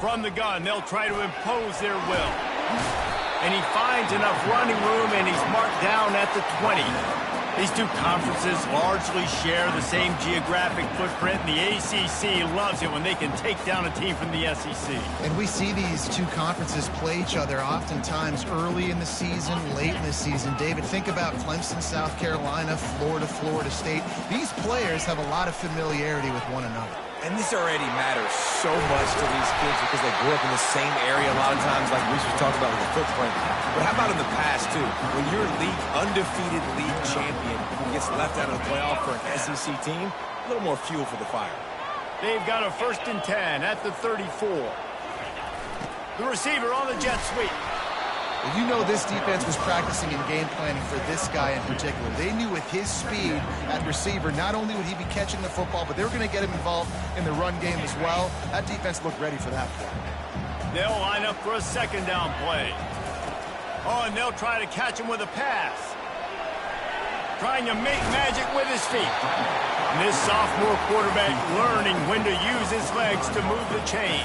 From the gun, they'll try to impose their will. And he finds enough running room, and he's marked down at the 20. These two conferences largely share the same geographic footprint, and the ACC loves it when they can take down a team from the SEC. And we see these two conferences play each other oftentimes early in the season, late in the season. David, think about Clemson, South Carolina, Florida, Florida State. These players have a lot of familiarity with one another. And this already matters so much to these kids because they grew up in the same area a lot of times, like we just talked about with the footprint. But how about in the past, too? When your undefeated league champion gets left out of the playoff for an SEC team, a little more fuel for the fire. They've got a 1st and 10 at the 34. The receiver on the jet sweep. Well, you know this defense was practicing and game planning for this guy in particular. They knew with his speed at receiver, not only would he be catching the football, but they were going to get him involved in the run game as well. That defense looked ready for that play. They'll line up for a 2nd down play. Oh, and they'll try to catch him with a pass. Trying to make magic with his feet. And this sophomore quarterback learning when to use his legs to move the chains.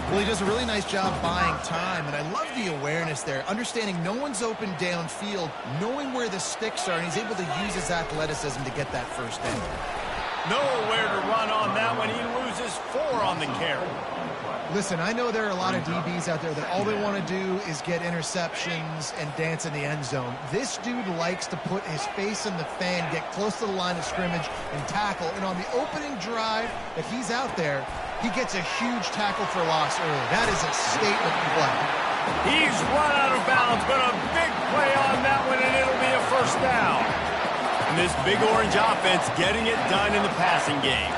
Well, he does a really nice job buying time, and I love the awareness there, understanding no one's open downfield, knowing where the sticks are, and he's able to use his athleticism to get that 1st down. Nowhere to run on that one. He loses 4 on the carry. Listen, I know there are a lot of DBs out there that all they want to do is get interceptions and dance in the end zone. This dude likes to put his face in the fan, get close to the line of scrimmage, and tackle. And on the opening drive, if he's out there, he gets a huge tackle for loss early. That is a statement play. He's run out of bounds, but a big play on that one, and it'll be a 1st down. And this big orange offense getting it done in the passing game.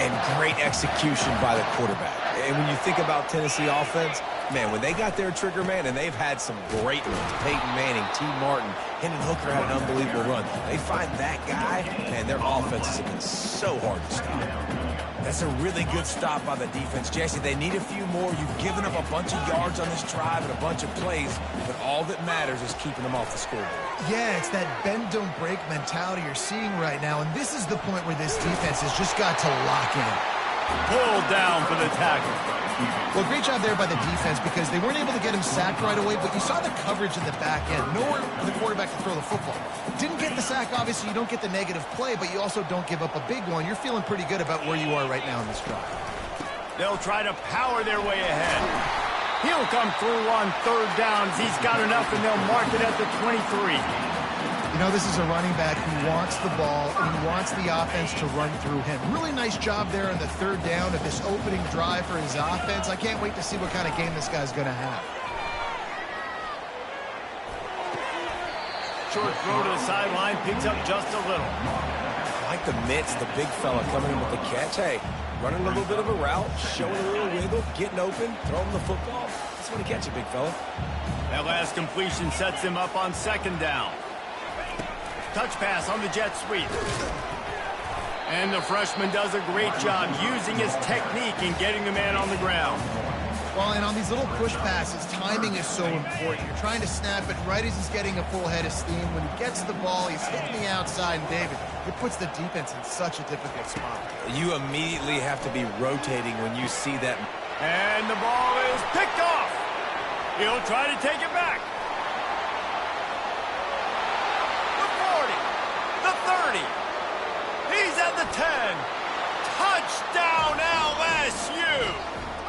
And great execution by the quarterback. And when you think about Tennessee offense, man, when they got their trigger man, and they've had some great ones, Peyton Manning, T. Martin, Hendon Hooker had an unbelievable run. They find that guy, man, their offenses have been so hard to stop. That's a really good stop by the defense. Jesse, they need a few more. You've given up a bunch of yards on this drive and a bunch of plays, but all that matters is keeping them off the scoreboard. Yeah, it's that bend, don't break mentality you're seeing right now, and this is the point where this defense has just got to lock in. Pulled down for the tackle. Well, great job there by the defense because they weren't able to get him sacked right away, but you saw the coverage in the back end. Nowhere for the quarterback to throw the football. Didn't get the sack, obviously. You don't get the negative play, but you also don't give up a big one. You're feeling pretty good about where you are right now in this drive. They'll try to power their way ahead. He'll come through on 3rd downs. He's got enough, and they'll mark it at the 23. You know, this is a running back who wants the ball, and he wants the offense to run through him. Really nice job there on the 3rd down of this opening drive for his offense. I can't wait to see what kind of game this guy's going to have. Short throw to the sideline, picks up just a little. I like the mitts, the big fella coming in with the catch. Hey, running a little bit of a route, showing a little wiggle, getting open, throwing the football. That's when he catch it, big fella. That last completion sets him up on 2nd down. Touch pass on the jet sweep. And the freshman does a great job using his technique and getting the man on the ground. Well, and on these little push passes, timing is so important. You're trying to snap it right as he's getting a full head of steam. When he gets the ball, he's hitting the outside, and David, it puts the defense in such a difficult spot. You immediately have to be rotating when you see that. And the ball is picked off. He'll try to take it back. The 30. He's at the 10. Touchdown LSU.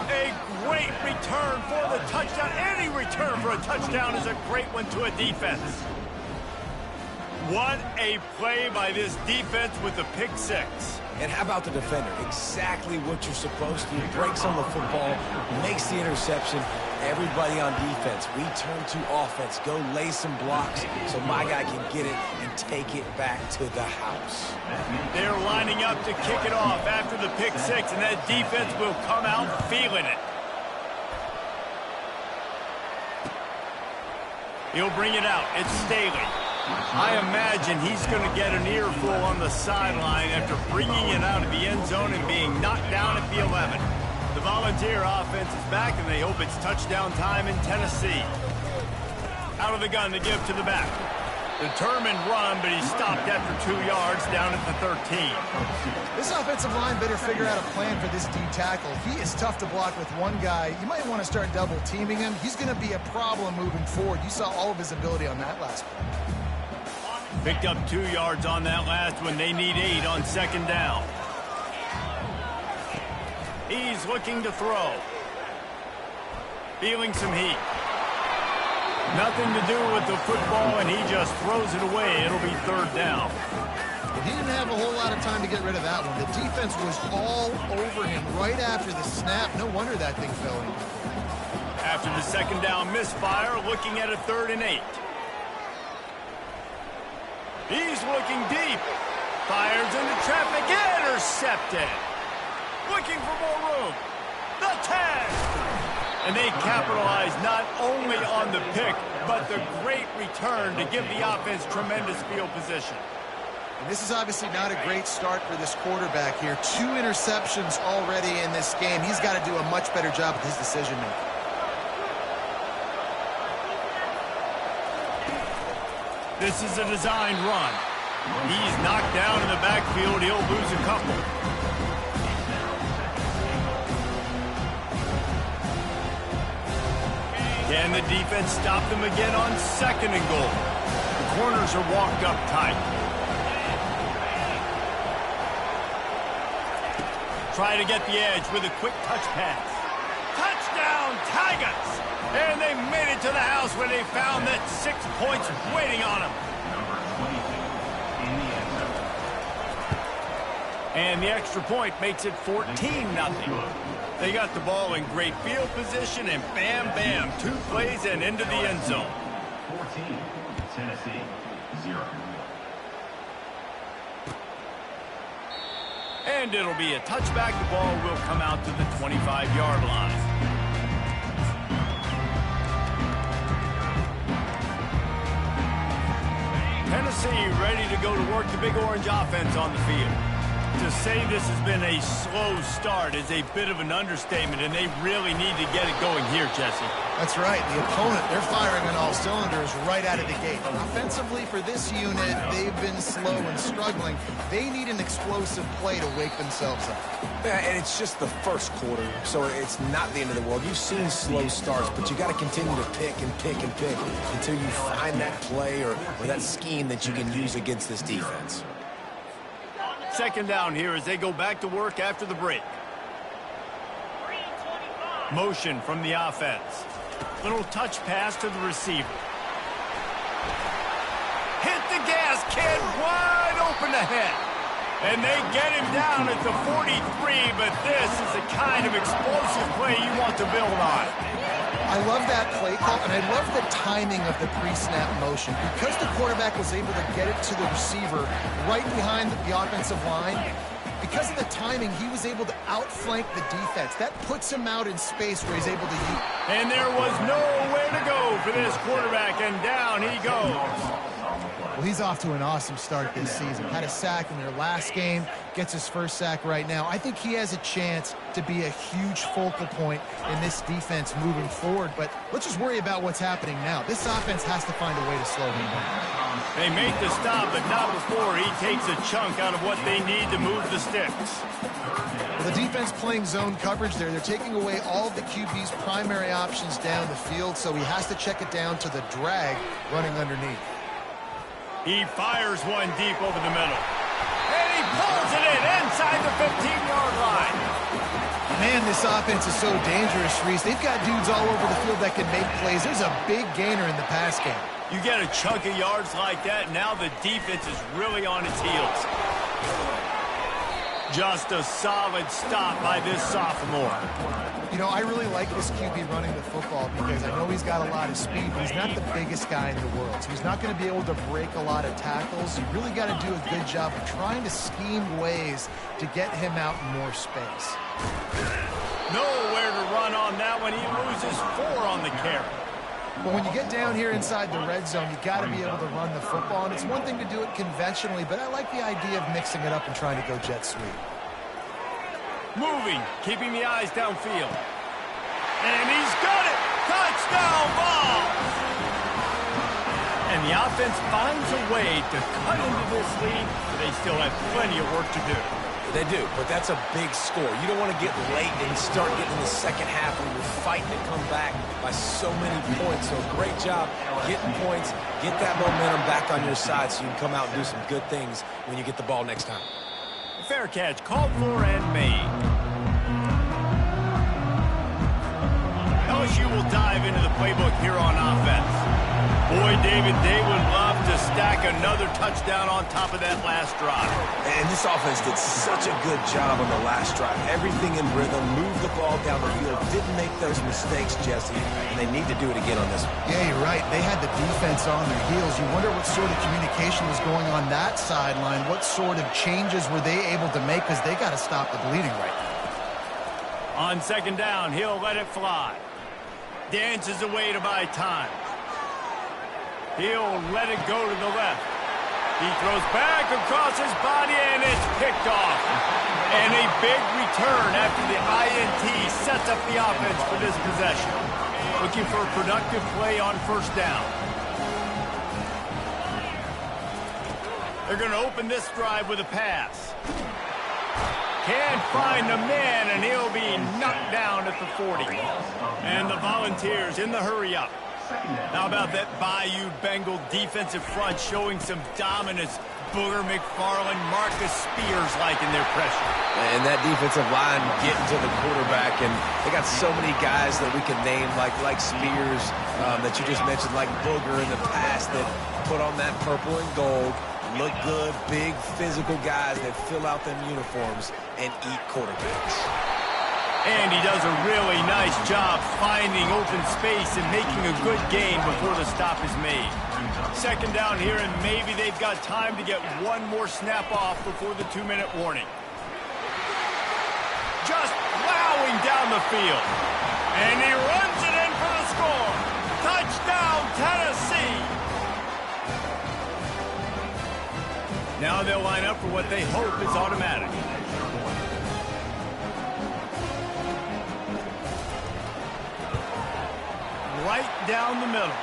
A great return for the touchdown. Any return for a touchdown is a great one to a defense. What a play by this defense with the pick 6. And how about the defender? Exactly what you're supposed to. Breaks on the football, makes the interception. Everybody on defense, we turn to offense. Go lay some blocks so my guy can get it and take it back to the house. They're lining up to kick it off after the pick 6, and that defense will come out feeling it. He'll bring it out. It's Staley. I imagine he's going to get an earful on the sideline after bringing it out of the end zone and being knocked down at the 11. The Volunteer offense is back, and they hope it's touchdown time in Tennessee. Out of the gun to give to the back. Determined run, but he stopped after 2 yards down at the 13. This offensive line better figure out a plan for this D tackle. He is tough to block with one guy. You might want to start double teaming him. He's going to be a problem moving forward. You saw all of his ability on that last one. Picked up 2 yards on that last one. They need 8 on second down. He's looking to throw. Feeling some heat. Nothing to do with the football, and he just throws it away. It'll be third down. He didn't have a whole lot of time to get rid of that one. The defense was all over him right after the snap. No wonder that thing fell in. After the second down misfire, looking at a 3rd and 8. He's looking deep. Fires into traffic. Intercepted. Looking for more room. The 10. And they capitalize not only on the pick, but the great return to give the offense tremendous field position. And this is obviously not a great start for this quarterback here. 2 interceptions already in this game. He's got to do a much better job with his decision-making. This is a designed run. He's knocked down in the backfield. He'll lose a couple. Can the defense stop them again on 2nd and goal? The corners are walked up tight. Try to get the edge with a quick touch pass. Touchdown, Tigers! And they made it to the house when they found that 6 points waiting on them. And the extra point makes it 14-0. They got the ball in great field position, and bam, bam, 2 plays and into the end zone. 14, Tennessee, 0. And it'll be a touchback. The ball will come out to the 25-yard line. Tennessee ready to go to work the Big Orange offense on the field. To say this has been a slow start is a bit of an understatement, and they really need to get it going here, Jesse. That's right. The opponent, they're firing on all cylinders right out of the gate. Offensively, for this unit, they've been slow and struggling. They need an explosive play to wake themselves up. Yeah, and it's just the first quarter, so it's not the end of the world. You've seen slow starts, but you got to continue to pick and pick and pick until you find that play or that scheme that you can use against this defense. Second down here as they go back to work after the break. Motion from the offense. Little touch pass to the receiver. Hit the gas, kid, wide open ahead. And they get him down at the 43, but this is the kind of explosive play you want to build on. I love that play call, and I love the timing of the pre-snap motion. Because the quarterback was able to get it to the receiver right behind the offensive line, because of the timing, he was able to outflank the defense. That puts him out in space where he's able to use. And there was nowhere to go for this quarterback, and down he goes. Well, he's off to an awesome start this season. Had a sack in their last game, gets his first sack right now. I think he has a chance to be a huge focal point in this defense moving forward, but let's just worry about what's happening now. This offense has to find a way to slow him down. They make the stop, but not before he takes a chunk out of what they need to move the sticks. Well, the defense playing zone coverage there. They're taking away all of the QB's primary options down the field, so he has to check it down to the drag running underneath. He fires one deep over the middle. And he pulls it in inside the 15-yard line. Man, this offense is so dangerous, Reese. They've got dudes all over the field that can make plays. There's a big gainer in the pass game. You get a chunk of yards like that, now the defense is really on its heels. Just a solid stop by this sophomore. You know, I really like this QB running the football because I know he's got a lot of speed, but he's not the biggest guy in the world. So he's not going to be able to break a lot of tackles. You really got to do a good job of trying to scheme ways to get him out in more space. Nowhere to run on that one. He loses 4 on the carry. But when you get down here inside the red zone, you got to be able to run the football. And it's one thing to do it conventionally, but I like the idea of mixing it up and trying to go jet sweep. Moving, keeping the eyes downfield. And he's got it! Touchdown ball! And And the offense finds a way to cut into this lead, but they still have plenty of work to do. They do, but that's a big score. You don't want to get late and start getting in the second half when you're fighting to come back by so many points. So great job getting points, get that momentum back on your side so you can come out and do some good things when you get the ball next time. Fair catch, called for and made. LSU will dive into the playbook here on offense. Boy, David, they would love to stack another touchdown on top of that last drive. And this offense did such a good job on the last drive. Everything in rhythm, moved the ball down the field, didn't make those mistakes, Jesse, and they need to do it again on this one. Yeah, you're right. They had the defense on their heels. You wonder what sort of communication was going on that sideline. What sort of changes were they able to make, because they got to stop the bleeding right now. On second down, he'll let it fly. Dances away to buy time. He'll let it go to the left. He throws back across his body, and it's picked off. And a big return after the INT sets up the offense for this possession. Looking for a productive play on first down. They're going to open this drive with a pass. Can't find the man, and he'll be knocked down at the 40. And the Volunteers in the hurry-up. How about that Bayou Bengal defensive front showing some dominance? Booger McFarland, Marcus Spears-like in their pressure. And that defensive line getting to the quarterback, and they got so many guys that we can name like Spears that you just mentioned, like Booger in the past, that put on that purple and gold, look good, big physical guys that fill out them uniforms and eat quarterbacks. And he does a really nice job finding open space and making a good gain before the stop is made. Second down here, and maybe they've got time to get one more snap off before the 2-minute warning. Just plowing down the field. And he runs it in for the score. Touchdown, Tennessee! Now they'll line up for what they hope is automatic. Right down the middle.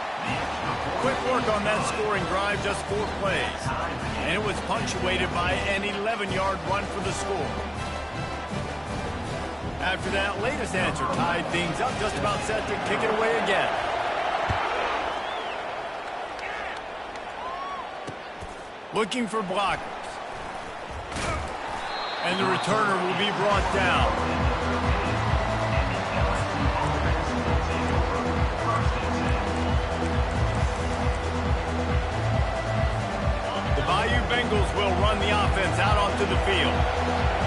Quick work on that scoring drive, just 4 plays. And it was punctuated by an 11-yard run for the score. After that latest answer tied things up, just about set to kick it away again. Looking for blockers. And the returner will be brought down. Bayou Bengals will run the offense out onto the field.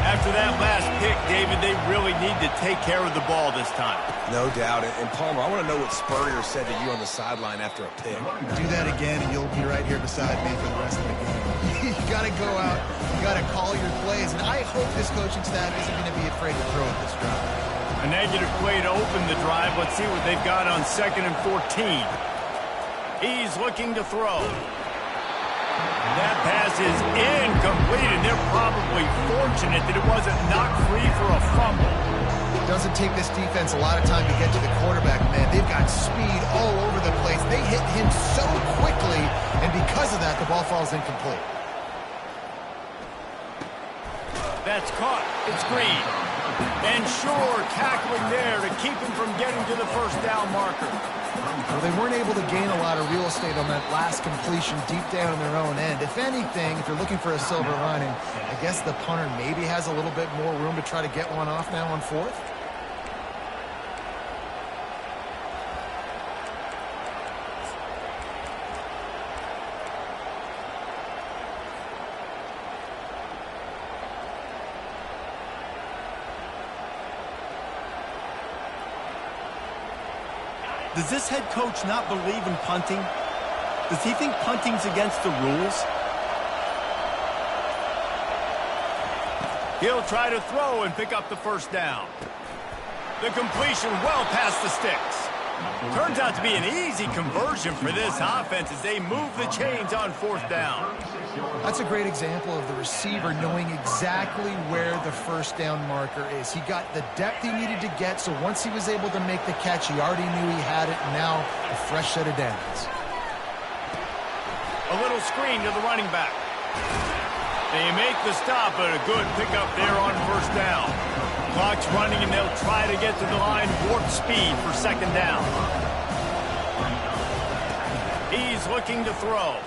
After that last pick, David, they really need to take care of the ball this time. No doubt. And Palmer, I want to know what Spurrier said to you on the sideline after a pick. Do that again, and you'll be right here beside me for the rest of the game. You got to go out. You got to call your plays. And I hope this coaching staff isn't going to be afraid to throw at this drive. A negative play to open the drive. Let's see what they've got on 2nd and 14. He's looking to throw. That pass is incomplete, and they're probably fortunate that it wasn't knocked free for a fumble. It doesn't take this defense a lot of time to get to the quarterback, man. They've got speed all over the place. They hit him so quickly, and because of that, the ball falls incomplete. That's caught. It's Green. And sure, tackling there to keep him from getting to the first down marker. Well, they weren't able to gain a lot of real estate on that last completion deep down in their own end. If anything, if you're looking for a silver lining, I guess the punter maybe has a little bit more room to try to get one off now on 4th. Does this head coach not believe in punting? Does he think punting's against the rules? He'll try to throw and pick up the first down. The completion well past the sticks. Turns out to be an easy conversion for this offense as they move the chains on 4th down. That's a great example of the receiver knowing exactly where the first down marker is. He got the depth he needed to get, so once he was able to make the catch, he already knew he had it, and now a fresh set of downs. A little screen to the running back. They make the stop, but a good pickup there on first down. Clock's running, and they'll try to get to the line warp speed for second down. He's looking to throw.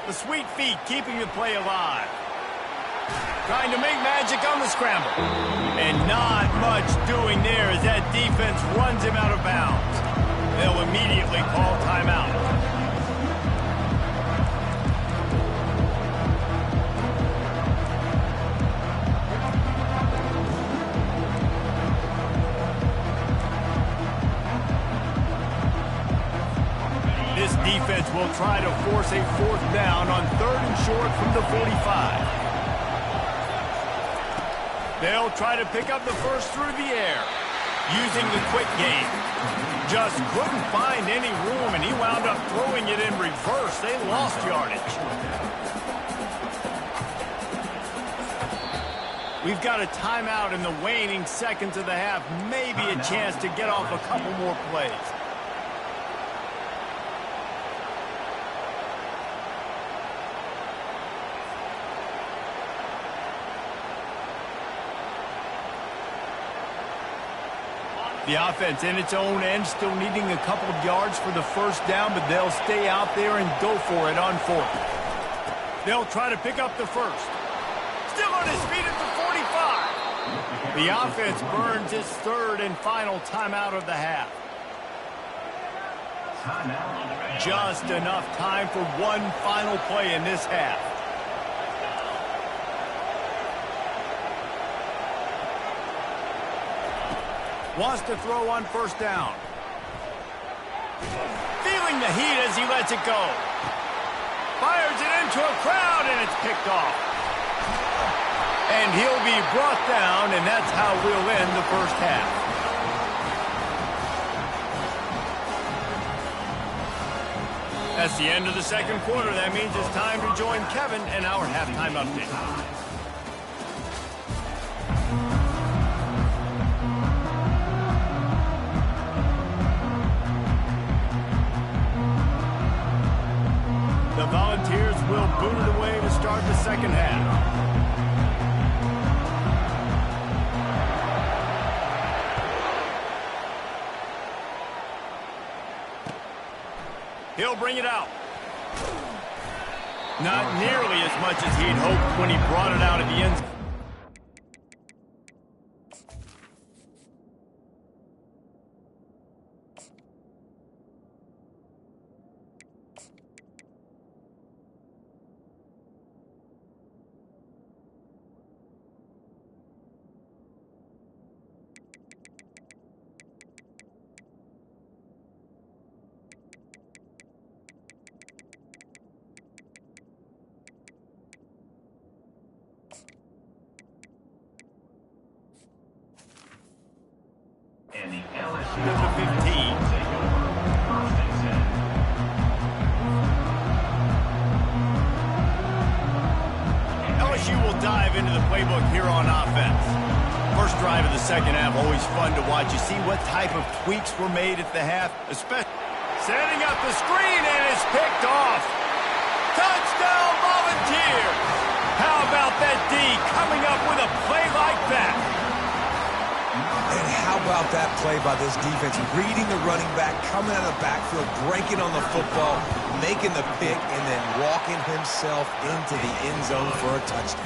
The sweet feet keeping the play alive. Trying to make magic on the scramble. And not much doing there as that defense runs him out of bounds. They'll immediately call timeout. This defense will try to force a fourth down on 3rd and short from the 45. They'll try to pick up the first through the air, using the quick game. Just couldn't find any room, and he wound up throwing it in reverse. They lost yardage. We've got a timeout in the waning seconds of the half. Maybe a chance to get off a couple more plays. The offense in its own end, still needing a couple of yards for the first down, but they'll stay out there and go for it on 4th. They'll try to pick up the first. Still on his feet at the 45. The offense burns its 3rd and final timeout of the half. Just enough time for one final play in this half. Wants to throw on first down. Feeling the heat as he lets it go. Fires it into a crowd, and it's picked off. And he'll be brought down, and that's how we'll end the first half. That's the end of the second quarter. That means it's time to join Kevin and our halftime update. The Volunteers will boot it away to start the second half. He'll bring it out. Not nearly as much as he'd hoped when he brought it out at the end zone. And the LSU To the 15. LSU will dive into the playbook here on offense. First drive of the second half, always fun to watch. You see what type of tweaks were made at the half, especially setting up the screen, and it's picked off. Touchdown, Volunteers! How about that D coming up with a play like that? And how about that play by this defense? Reading the running back, coming out of the backfield, breaking on the football, making the pick, and then walking himself into the end zone for a touchdown.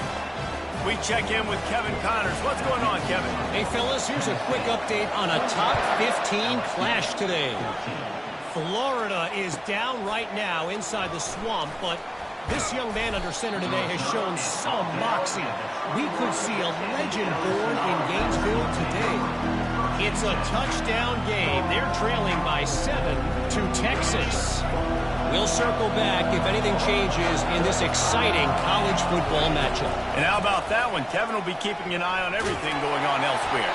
We check in with Kevin Connors. What's going on, Kevin? Hey, fellas, here's a quick update on a top 15 clash today. Florida is down right now inside the swamp, but this young man under center today has shown some moxie. We could see a legend born in Gainesville today. It's a touchdown game. They're trailing by 7 to Texas. We'll circle back if anything changes in this exciting college football matchup. And how about that one? Kevin will be keeping an eye on everything going on elsewhere.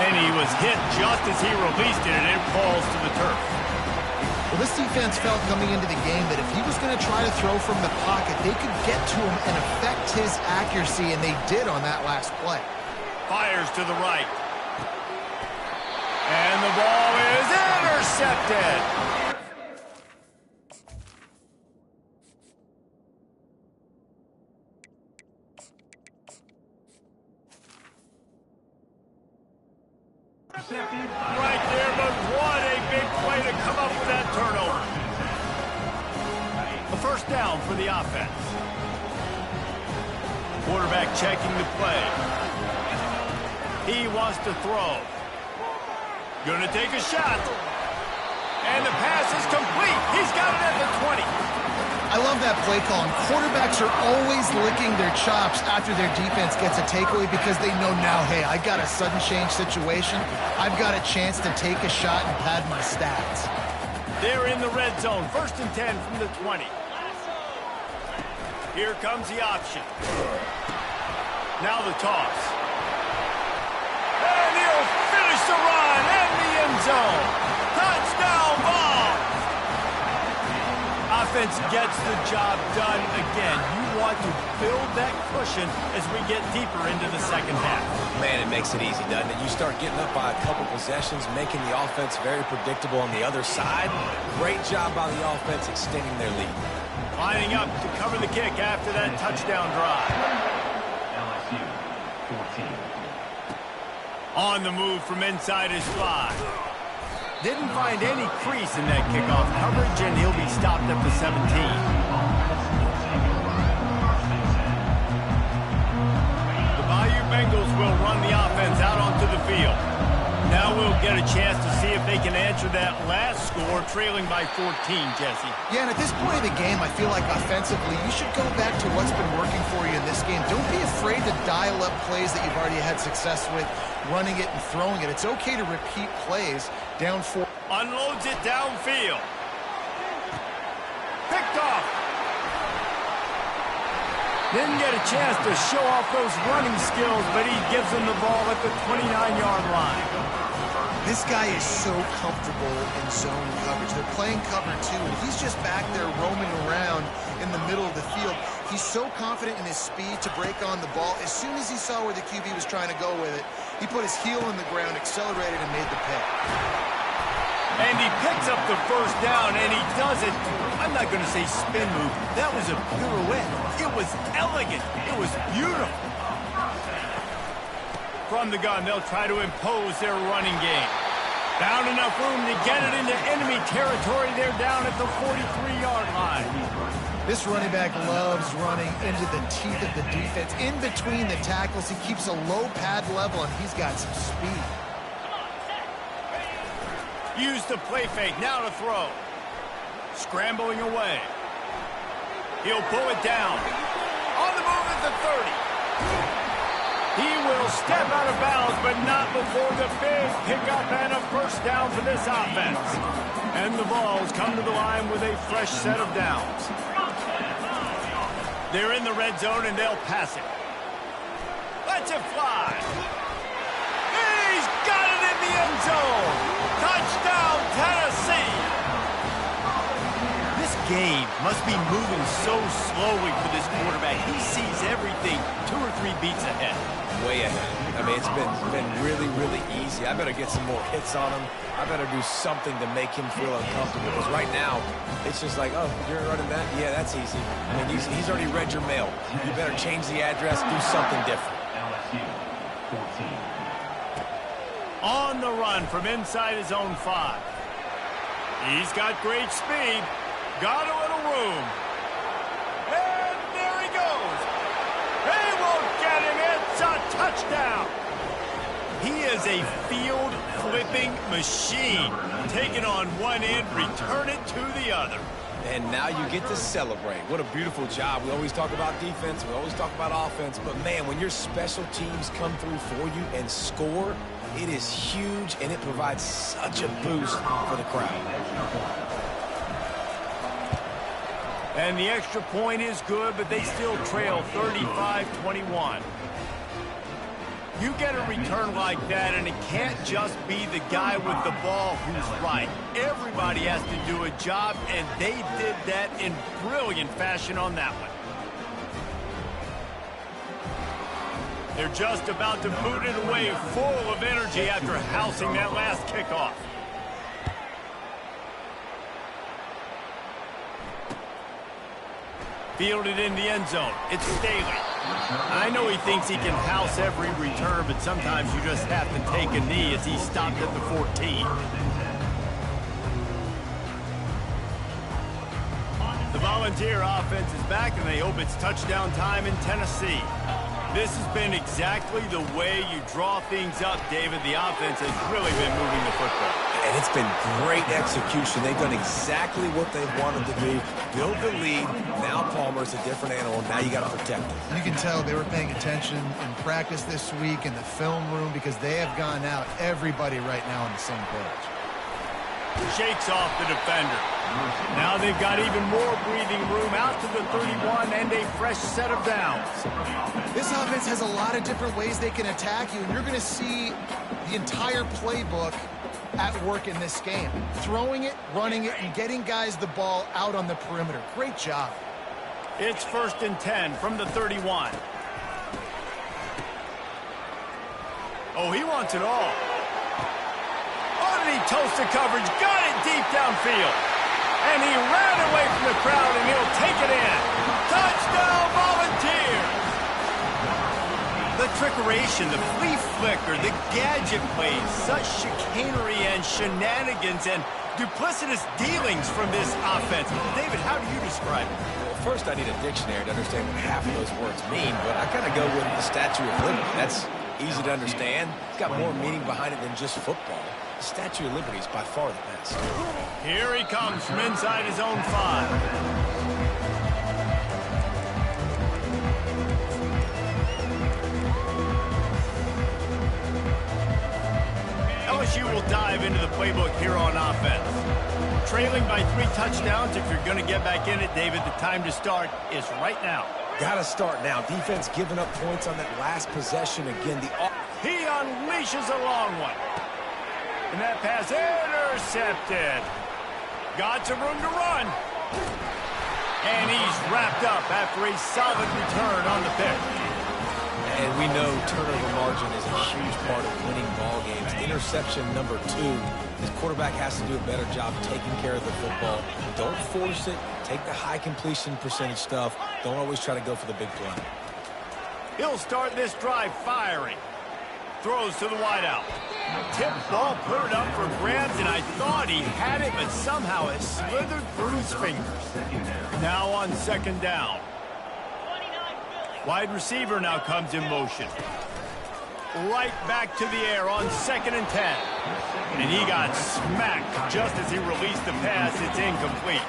And he was hit just as he released it, and it falls to the turf. Well, this defense felt coming into the game that if he was going to try to throw from the pocket, they could get to him and affect his accuracy, and they did on that last play. Fires to the right. And the ball is intercepted. Right there, but what a big play to come up with that turnover. A first down for the offense. Quarterback checking the play. He wants to throw. Gonna take a shot. And the pass is complete. He's got it at the 20. I love that play call. And quarterbacks are always licking their chops after their defense gets a takeaway because they know now, hey, I got a sudden change situation. I've got a chance to take a shot and pad my stats. They're in the red zone. 1st and 10 from the 20. Here comes the option. Now the toss. And he'll finish the run in the end zone. Touchdown ball. Offense gets the job done again. You want to build that cushion as we get deeper into the second half. Man, it makes it easy, doesn't it? You start getting up by a couple possessions, making the offense very predictable on the other side. Great job by the offense extending their lead. Lining up to cover the kick after that touchdown drive. LSU 14. On the move from inside his 5. Didn't find any crease in that kickoff coverage, and he'll be stopped at the 17. The Bayou Bengals will run the offense out onto the field. Now we'll get a chance to see if they can answer that last score, trailing by 14, Jesse. Yeah, and at this point of the game, I feel like offensively, you should go back to what's been working for you in this game. Don't be afraid to dial up plays that you've already had success with, running it and throwing it. It's okay to repeat plays down 4. Unloads it downfield. Picked off. Didn't get a chance to show off those running skills, but he gives them the ball at the 29-yard line. This guy is so comfortable in zone coverage. They're playing cover 2, and he's just back there roaming around in the middle of the field. He's so confident in his speed to break on the ball. As soon as he saw where the QB was trying to go with it, he put his heel in the ground, accelerated, and made the pick. And he picks up the first down, and he does it. I'm not going to say spin move. That was a pirouette. It was elegant. It was beautiful. From the gun, they'll try to impose their running game. Found enough room to get it into enemy territory. They're down at the 43-yard line. This running back loves running into the teeth of the defense. In between the tackles, he keeps a low pad level, and he's got some speed. Use the play fake. Now to throw. Scrambling away. He'll pull it down. On the move at the 30. He will step out of bounds, but not before the big pickup and a first down for this offense. And the Vols come to the line with a fresh set of downs. They're in the red zone, and they'll pass it. Let's it fly. He's got it in the end zone. Touchdown, Tennessee. This game must be moving so slowly for this quarterback. He sees everything 2 or 3 beats ahead. Way ahead. I mean, it's been really, really easy. I better get some more hits on him. I better do something to make him feel uncomfortable. Because right now, it's just like, oh, you're running that? Yeah, that's easy. I mean, he's already read your mail. You better change the address, do something different. LSU 14. On the run from inside his own 5. He's got great speed. Got a little room. And there he goes. They won't get him. It's a touchdown. He is a field-flipping machine. Take it on one end, return it to the other. And now you get to celebrate. What a beautiful job. We always talk about defense. We always talk about offense. But, man, when your special teams come through for you and score, it is huge, and it provides such a boost for the crowd. And the extra point is good, but they still trail 35-21. You get a return like that, and it can't just be the guy with the ball who's right. Everybody has to do a job, and they did that in brilliant fashion on that one. They're just about to boot it away full of energy after housing that last kickoff. Fielded in the end zone. It's Staley. I know he thinks he can house every return, but sometimes you just have to take a knee as he stopped at the 14. The Volunteer offense is back, and they hope it's touchdown time in Tennessee. This has been exactly the way you draw things up, David. The offense has really been moving the football. And it's been great execution. They've done exactly what they wanted to do. Build the lead. Now Palmer's a different animal. Now you got to protect him. You can tell they were paying attention in practice this week in the film room because they have gone out, everybody right now on the same page. Shakes off the defender. Now they've got even more breathing room out to the 31 and a fresh set of downs. This offense has a lot of different ways they can attack you, and you're going to see the entire playbook at work in this game. Throwing it, running it, and getting guys the ball out on the perimeter. Great job. It's 1st and 10 from the 31. Oh, he wants it all. He toasts the coverage, got it deep downfield. And he ran away from the crowd, and he'll take it in. Touchdown, Volunteers! The trickeration, the flea flicker, the gadget plays, such chicanery and shenanigans and duplicitous dealings from this offense. David, how do you describe it? Well, first I need a dictionary to understand what half of those words mean, but I kind of go with the Statue of Liberty. That's easy to understand. It's got more meaning behind it than just football. The Statue of Liberty is by far the best. Here he comes from inside his own 5. LSU will dive into the playbook here on offense. Trailing by 3 touchdowns. If you're going to get back in it, David, the time to start is right now. Got to start now. Defense giving up points on that last possession. Again, he unleashes a long one. And that pass intercepted. Got some room to run. And he's wrapped up after a solid return on the pick. And we know turnover margin is a huge part of winning ball games. Interception number 2. This quarterback has to do a better job taking care of the football. Don't force it. Take the high completion percentage stuff. Don't always try to go for the big play. He'll start this drive firing. Throws to the wideout. Tip ball, put it up for grabs, and I thought he had it, but somehow it slithered through his fingers. Now on 2nd down. Wide receiver now comes in motion. Right back to the air on 2nd and 10. And he got smacked just as he released the pass. It's incomplete.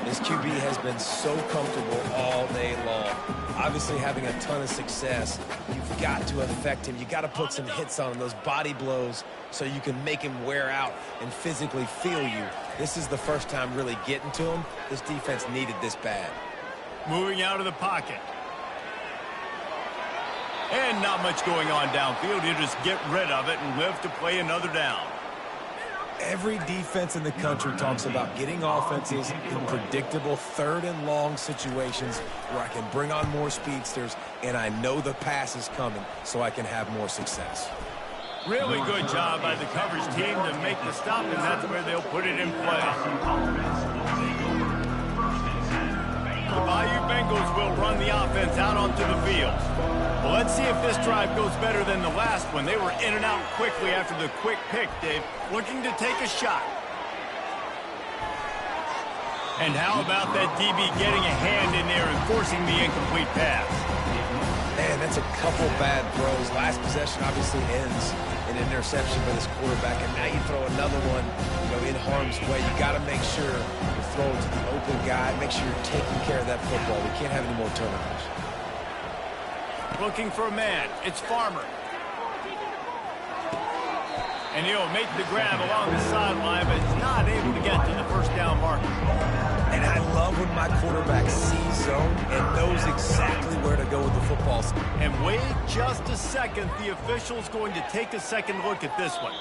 This QB has been so comfortable all day long. Obviously having a ton of success. You've got to affect him. You got to put some hits on him, those body blows, so you can make him wear out and physically feel you. This is the first time really getting to him. This defense needed this bad. Moving out of the pocket. And not much going on downfield. He'll just get rid of it and live to play another down. Every defense in the country talks about getting offenses in predictable 3rd and long situations where I can bring on more speedsters and I know the pass is coming so I can have more success. Really good job by the coverage team to make the stop, and that's where they'll put it in play. The Bayou Bengals will run the offense out onto the field. Well, let's see if this drive goes better than the last one. They were in and out quickly after the quick pick, Dave. Looking to take a shot. And how about that DB getting a hand in there and forcing the incomplete pass? Man, that's a couple bad throws. Last possession obviously ends in an interception by this quarterback, and now you throw another one, in harm's way. You got to make sure you throw it to the open guy. Make sure you're taking care of that football. We can't have any more turnovers. Looking for a man. It's Farmer. And he'll make the grab along the sideline, but is not able to get to the 1st down marker. And I love when my quarterback sees zone and knows exactly where to go with the football. And wait just a second. The official's going to take a second look at this one.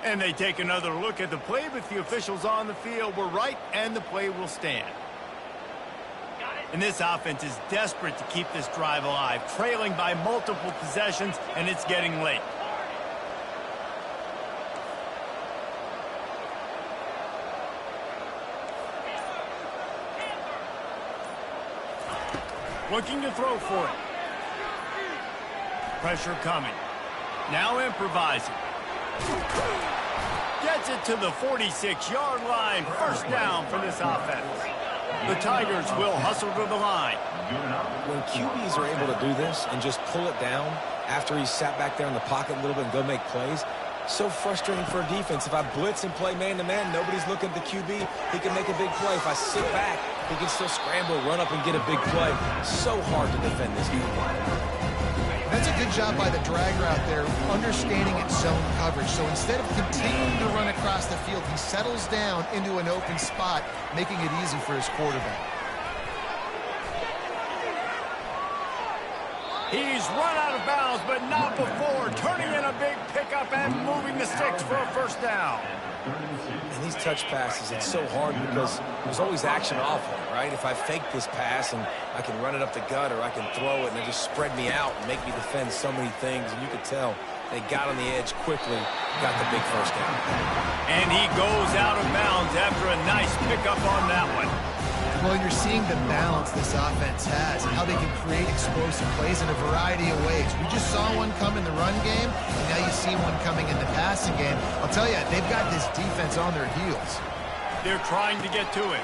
And they take another look at the play, but the officials on the field were right, and the play will stand. And this offense is desperate to keep this drive alive, trailing by multiple possessions, and it's getting late. Looking to throw for it. Pressure coming. Now improvising. Gets it to the 46-yard line. First down for this offense. The Tigers will hustle to the line. When QBs are able to do this and just pull it down after he's sat back there in the pocket a little bit and go make plays, so frustrating for a defense. If I blitz and play man-to-man, nobody's looking at the QB, he can make a big play. If I sit back, he can still scramble, run up, and get a big play. So hard to defend this game. That's a good job by the drag route there, understanding its zone coverage. So instead of continuing to run across the field, he settles down into an open spot, making it easy for his quarterback. He's run out of bounds, but not before. Turning in a big pickup and moving the sticks for a first down. And these touch passes, it's so hard because there's always action off of it, right? If I fake this pass and I can run it up the gut or I can throw it and they just spread me out and make me defend so many things, and you could tell they got on the edge quickly, got the big first down. And he goes out of bounds after a nice pickup on that one. Well, you're seeing the balance this offense has, how they can create explosive plays in a variety of ways. We just saw one come in the run game, and now you see one coming in the passing game. I'll tell you, they've got this defense on their heels. They're trying to get to it.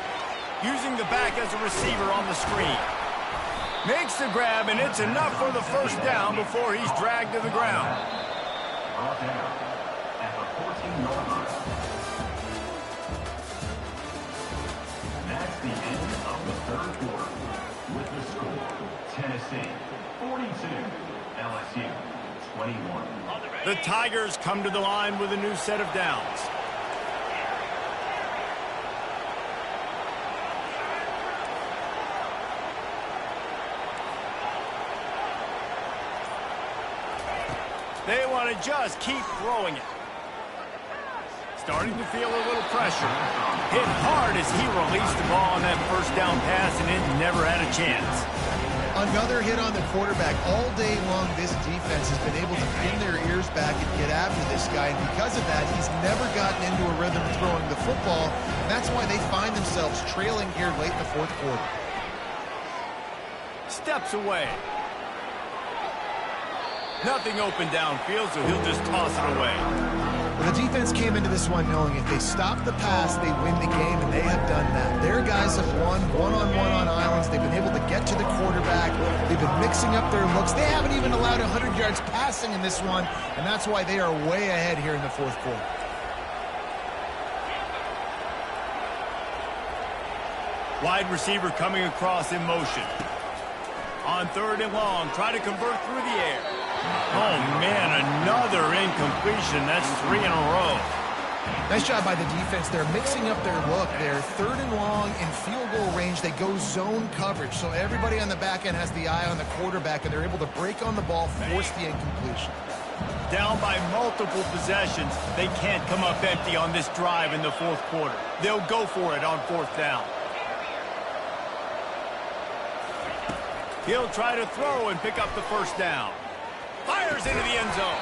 Using the back as a receiver on the screen. Makes the grab, and it's enough for the first down before he's dragged to the ground. Brought down at the 14-yard line. That's the end of the third quarter. With the score, Tennessee 42, LSU 21. The Tigers come to the line with a new set of downs. They want to just keep throwing it. Starting to feel a little pressure. Hit hard as he released the ball on that first down pass, and it never had a chance. Another hit on the quarterback. All day long, this defense has been able to pin their ears back and get after this guy, and because of that, he's never gotten into a rhythm of throwing the football, and that's why they find themselves trailing here late in the fourth quarter. Steps away. Nothing open downfield, so he'll just toss it away. Well, the defense came into this one knowing if they stop the pass, they win the game, and they have done that. Their guys have won one-on-one on islands. They've been able to get to the quarterback. They've been mixing up their looks. They haven't even allowed 100 yards passing in this one, and that's why they are way ahead here in the fourth quarter. Wide receiver coming across in motion. On third and long, try to convert through the air. Oh, man, another incompletion. That's 3 in a row. Nice job by the defense. They're mixing up their look. They're third and long in field goal range. They go zone coverage, so everybody on the back end has the eye on the quarterback, and they're able to break on the ball, force the incompletion. Down by multiple possessions, they can't come up empty on this drive in the fourth quarter. They'll go for it on fourth down. He'll try to throw and pick up the first down. Fires into the end zone.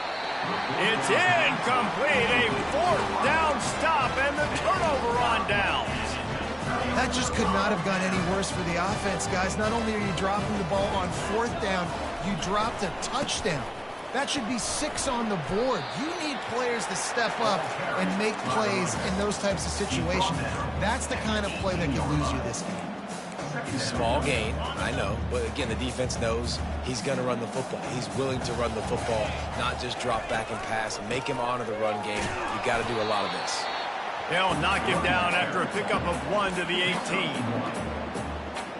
It's incomplete. A fourth down stop and the turnover on downs. That just could not have gone any worse for the offense, guys. Not only are you dropping the ball on fourth down, you dropped a touchdown. That should be 6 on the board. You need players to step up and make plays in those types of situations. That's the kind of play that can lose you this game. Small gain, I know, but again, the defense knows he's going to run the football. He's willing to run the football, not just drop back and pass and make him honor the run game. You got to do a lot of this. They'll knock him down after a pickup of 1 to the 18.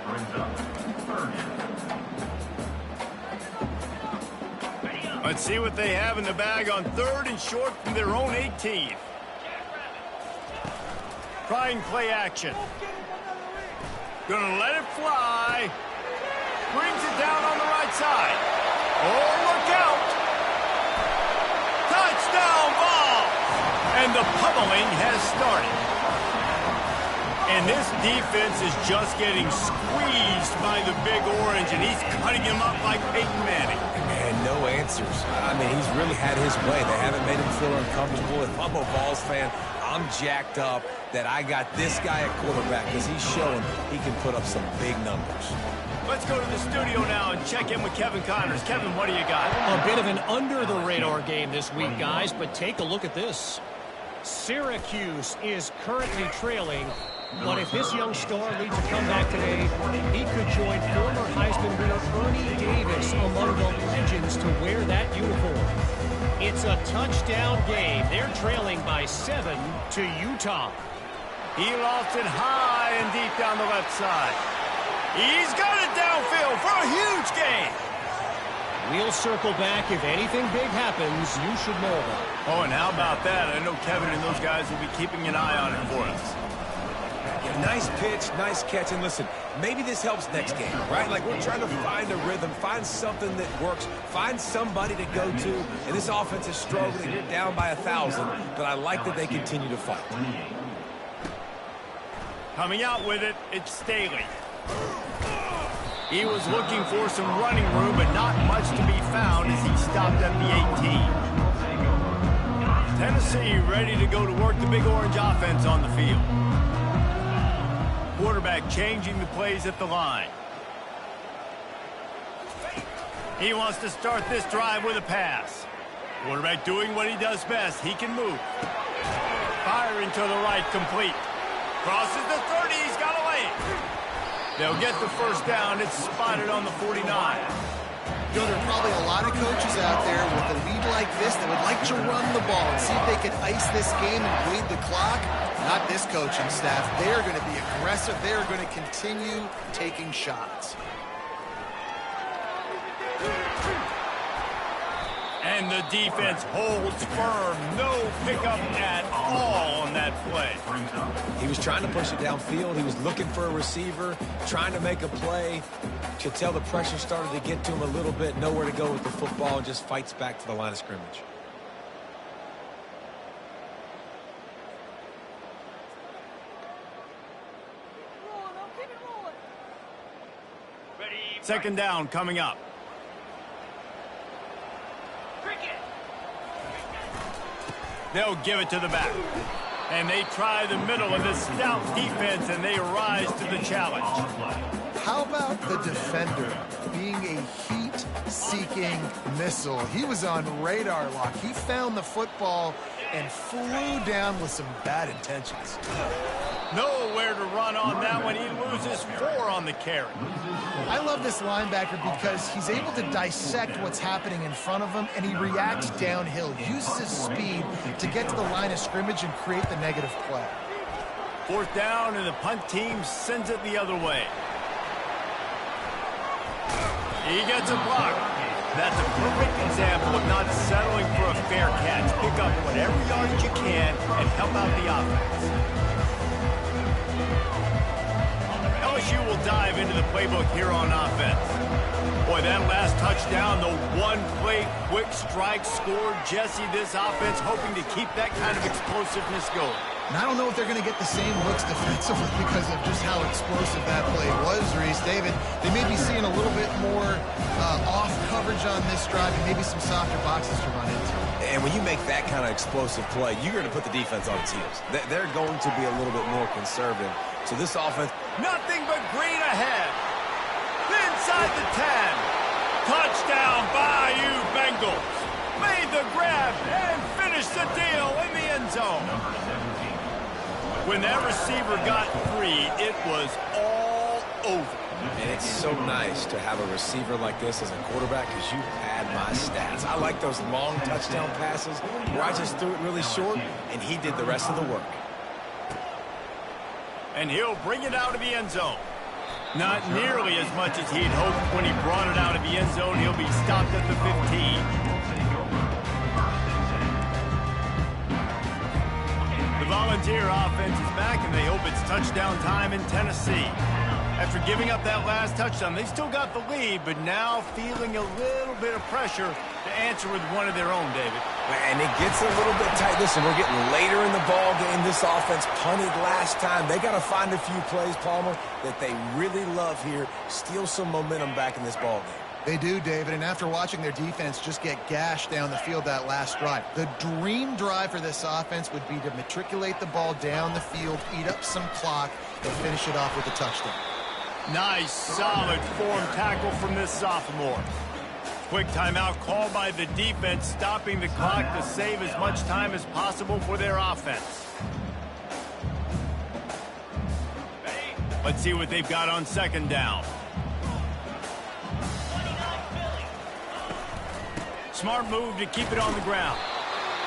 Brings up third. Let's see what they have in the bag on third and short from their own 18. Trying play action. Gonna let it fly. Brings it down on the right side. Oh, look out. Touchdown ball. And the pummeling has started. And this defense is just getting squeezed by the Big Orange, and he's cutting him up like Peyton Manning. And no answers. I mean, he's really had his way. They haven't made him feel uncomfortable. If I'm a Vols fan, I'm jacked up that I got this guy at quarterback because he's showing he can put up some big numbers. Let's go to the studio now and check in with Kevin Connors. Kevin, what do you got? A bit of an under-the-radar game this week, guys, but take a look at this. Syracuse is currently trailing, but if this young star leads a comeback today, he could join former Heisman winner Ernie Davis among the legends to wear that uniform. It's a touchdown game. They're trailing by 7 to Utah. He lost it high and deep down the left side. He's got it downfield for a huge gain. We'll circle back. If anything big happens, you should know about it. Oh, and how about that? I know Kevin and those guys will be keeping an eye on it for us. Yeah, nice pitch, nice catch. And listen, maybe this helps next game, right? Like we're trying to find a rhythm, find something that works, find somebody to go to. And this offense is struggling. They're down by 1,000, but I like that they continue to fight. Coming out with it, it's Staley. He was looking for some running room, but not much to be found as he stopped at the 18. Tennessee ready to go to work the Big Orange offense on the field. Quarterback changing the plays at the line. He wants to start this drive with a pass. Quarterback doing what he does best. He can move. Firing to the right, complete. Crosses the 30, he's got a lane. They'll get the first down. It's spotted on the 49. You know, there are probably a lot of coaches out there with a lead like this that would like to run the ball and see if they can ice this game and bleed the clock. Not this coaching staff. They are going to be aggressive. They are going to continue taking shots. And the defense holds firm. No pickup at all on that play. He was trying to push it downfield. He was looking for a receiver, trying to make a play. Could tell the pressure started to get to him a little bit. Nowhere to go with the football and just fights back to the line of scrimmage. Second down coming up. They'll give it to the back. And they try the middle of this stout defense, and they rise to the challenge. How about the defender being a heat-seeking missile? He was on radar lock. He found the football and flew down with some bad intentions. Nowhere to run on that one. He loses 4 on the carry. I love this linebacker because he's able to dissect what's happening in front of him, and he reacts downhill, uses his speed to get to the line of scrimmage and create the negative play. Fourth down, and the punt team sends it the other way. He gets a block. That's a perfect example of not settling for a fair catch. Pick up whatever yards you can and help out the offense. LSU will dive into the playbook here on offense. Boy, that last touchdown, the one-play quick strike scored. Jesse, this offense hoping to keep that kind of explosiveness going. And I don't know if they're going to get the same looks defensively because of just how explosive that play was, Reese. David, they may be seeing a little bit more off coverage on this drive and maybe some softer boxes to run into. And when you make that kind of explosive play, you're going to put the defense on its heels. They're going to be a little bit more conservative. So this offense... Nothing but green ahead. Inside the 10. Touchdown, Bayou Bengals. Made the grab and finished the deal in the end zone. When that receiver got free, it was all over. And it's so nice to have a receiver like this as a quarterback because you pad my stats. I like those long touchdown passes where I just threw it really short and he did the rest of the work. And he'll bring it out of the end zone. Not nearly as much as he'd hoped when he brought it out of the end zone. He'll be stopped at the 15. The Volunteer offense is back, and they hope it's touchdown time in Tennessee. After giving up that last touchdown, they still got the lead, but now feeling a little bit of pressure to answer with one of their own, David. And it gets a little bit tight. Listen, we're getting later in the ball game. This offense punted last time. They got to find a few plays, Palmer, that they really love here. Steal some momentum back in this ball game. They do, David, and after watching their defense just get gashed down the field that last drive, the dream drive for this offense would be to matriculate the ball down the field, eat up some clock, and finish it off with a touchdown. Nice, solid form tackle from this sophomore. Quick timeout called by the defense, stopping the clock to save as much time as possible for their offense. Let's see what they've got on second down. Smart move to keep it on the ground.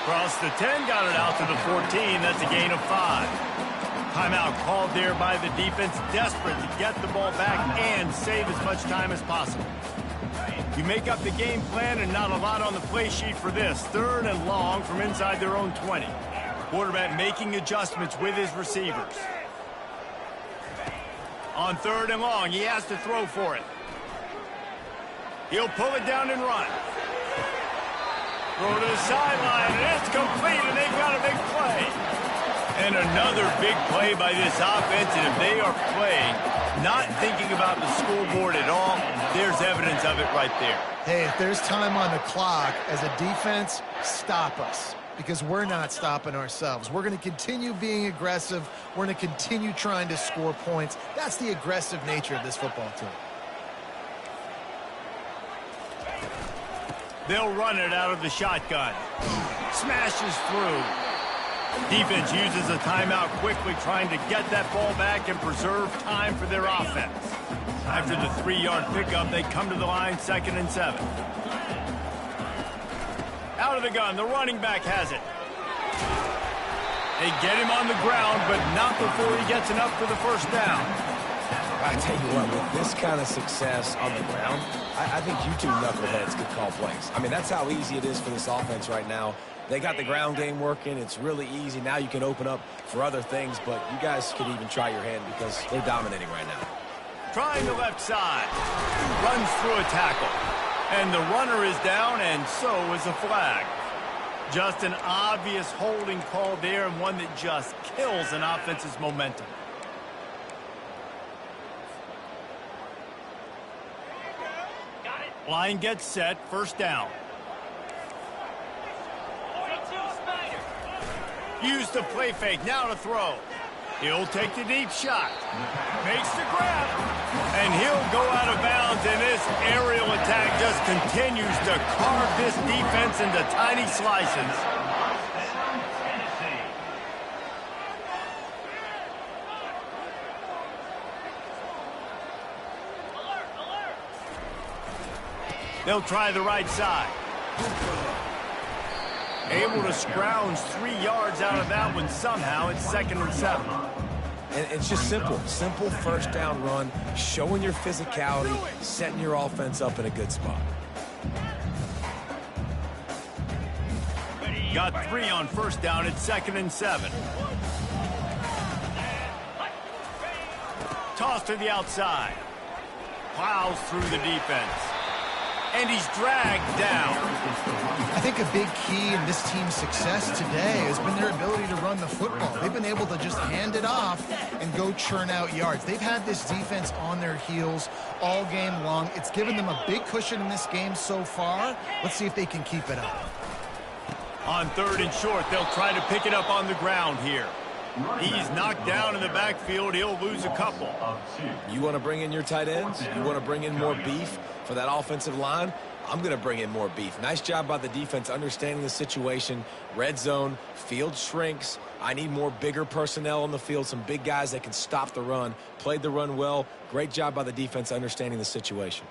Across the 10, got it out to the 14. That's a gain of 5. Timeout called there by the defense, desperate to get the ball back and save as much time as possible. You make up the game plan and not a lot on the play sheet for this. 3rd and long from inside their own 20. Quarterback making adjustments with his receivers. On 3rd and long, he has to throw for it. He'll pull it down and run. Throw to the sideline, and it's complete, and they've got a big play. And another big play by this offense, and if they are playing, not thinking about the scoreboard at all, there's evidence of it right there. Hey, if there's time on the clock, as a defense, stop us. Because we're not stopping ourselves. We're going to continue being aggressive. We're going to continue trying to score points. That's the aggressive nature of this football team. They'll run it out of the shotgun. Smashes through. Defense uses a timeout quickly, trying to get that ball back and preserve time for their offense. After the 3-yard pickup, they come to the line, 2nd and 7. Out of the gun, the running back has it. They get him on the ground, but not before he gets enough for the first down. I tell you what, with this kind of success on the ground, I think you two knuckleheads could call plays. I mean, that's how easy it is for this offense right now. They got the ground game working. It's really easy. Now you can open up for other things, but you guys could even try your hand because they're dominating right now. Trying the left side. Runs through a tackle. And the runner is down, and so is a flag. Just an obvious holding call there, and one that just kills an offense's momentum. Line gets set, 1st down. Use the play fake, now to throw. He'll take the deep shot. Makes the grab. And he'll go out of bounds, and this aerial attack just continues to carve this defense into tiny slices. They'll try the right side. Able to scrounge 3 yards out of that one somehow. It's 2nd and 7. And it's just simple 1st down run, showing your physicality, setting your offense up in a good spot. Got 3 on 1st down. It's 2nd and 7. Toss to the outside. Plows through the defense. And he's dragged down. I think a big key in this team's success today has been their ability to run the football. They've been able to just hand it off and go churn out yards. They've had this defense on their heels all game long. It's given them a big cushion in this game so far. Let's see if they can keep it up. On 3rd and short, they'll try to pick it up on the ground here. He's knocked down in the backfield. He'll lose a couple. You want to bring in your tight ends? You want to bring in more beef for that offensive line? I'm going to bring in more beef. Nice job by the defense understanding the situation. Red zone, field shrinks. I need more bigger personnel on the field, some big guys that can stop the run. Played the run well. Great job by the defense understanding the situation.